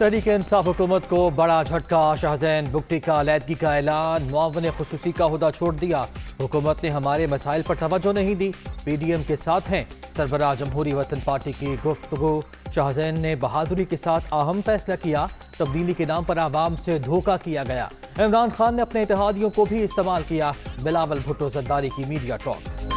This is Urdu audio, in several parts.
تحریک انصاف حکومت کو بڑا جھٹکا، شاہزین بگٹی کا علیحدگی کا اعلان، معاون خصوصی کا عہدہ چھوڑ دیا۔ حکومت نے ہمارے مسائل پر توجہ نہیں دی، پی ڈی ایم کے ساتھ ہیں۔ سربراہ جمہوری وطن پارٹی کی گفتگو، شاہزین نے بہادری کے ساتھ اہم فیصلہ کیا، تبدیلی کے نام پر عوام سے دھوکہ کیا گیا۔ عمران خان نے اپنے اتحادیوں کو بھی استعمال کیا، بلاول بھٹو زرداری کی میڈیا ٹاک۔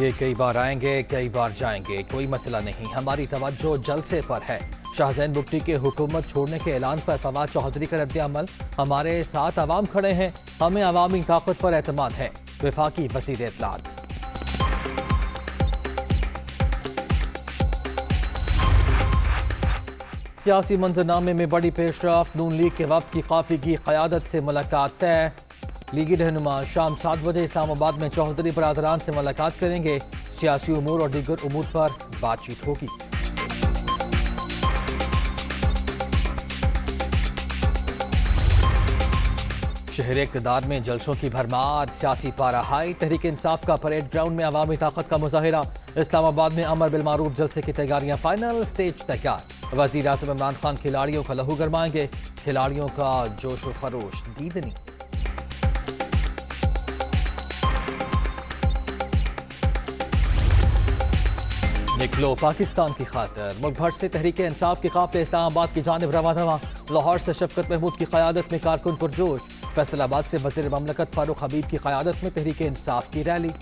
یہ کئی بار آئیں گے، کئی بار جائیں گے، کوئی مسئلہ نہیں، ہماری توجہ جلسے پر ہے۔ شاہزین بگٹی کے حکومت چھوڑنے کے اعلان پر فواد چوہدری کا رد عمل، ہمارے ساتھ عوام کھڑے ہیں، ہمیں عوامی طاقت پر اعتماد ہے۔ وفاقی وزیر اطلاعات۔ سیاسی منظرنامے میں بڑی پیش رفت، نون لیگ کے وفد کی قافلے کی قیادت سے ملاقات طے۔ لیگی رہنما شام 7 بجے اسلام آباد میں چوہدری برادران سے ملاقات کریں گے، سیاسی امور اور دیگر امور پر بات چیت ہوگی۔ شہر اقتدار میں جلسوں کی بھرمار، سیاسی پارہ ہائی، تحریک انصاف کا پریڈ گراؤنڈ میں عوامی طاقت کا مظاہرہ۔ اسلام آباد میں امر بالمعروف جلسے کی تیاریاں فائنل، سٹیج تیار۔ وزیر اعظم عمران خان کھلاڑیوں کا لہو گرمائیں گے، کھلاڑیوں کا جوش و خروش دیدنی۔ نکلو پاکستان کی خاطر، ملک بھر سے تحریک انصاف کے قافلے اسلام آباد کی جانب رواں دواں۔ لاہور سے شفقت محمود کی قیادت میں کارکن پرجوش، فیصل آباد سے وزیر مملکت فاروق حبیب کی قیادت میں تحریک انصاف کی ریلی۔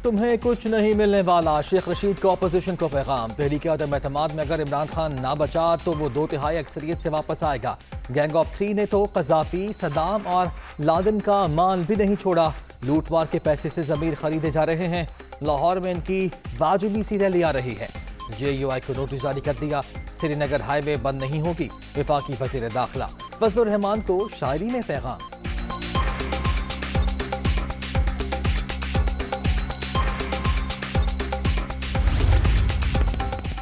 تمہیں کچھ نہیں ملنے والا، شیخ رشید کو اپوزیشن کو پیغام۔ تحریک عدم اعتماد میں اگر عمران خان نہ بچا تو وہ 2/3 اکثریت سے واپس آئے گا۔ گینگ آف 3 نے تو قذافی، صدام اور لادن کا مال بھی نہیں چھوڑا، لوٹ مار کے پیسے سے ضمیر خریدے جا رہے ہیں۔ لاہور میں ان کی واجبی سی ریلی آ رہی ہے۔ جے یو آئی کو نوٹس جاری کر دیا، سری نگر ہائی وے بند نہیں ہوگی۔ وفاقی وزیر داخلہ فضل الرحمان کو شاعری میں پیغام۔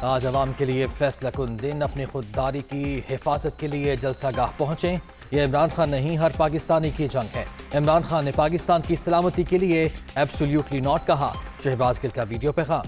آج عوام کے لیے فیصلہ کن دن، اپنی خودداری کی حفاظت کے لیے جلسہ گاہ پہنچیں۔ یہ عمران خان نہیں، ہر پاکستانی کی جنگ ہے۔ عمران خان نے پاکستان کی سلامتی کے لیے ایبسولیوٹلی ناٹ کہا۔ شہباز گل کا ویڈیو پیغام۔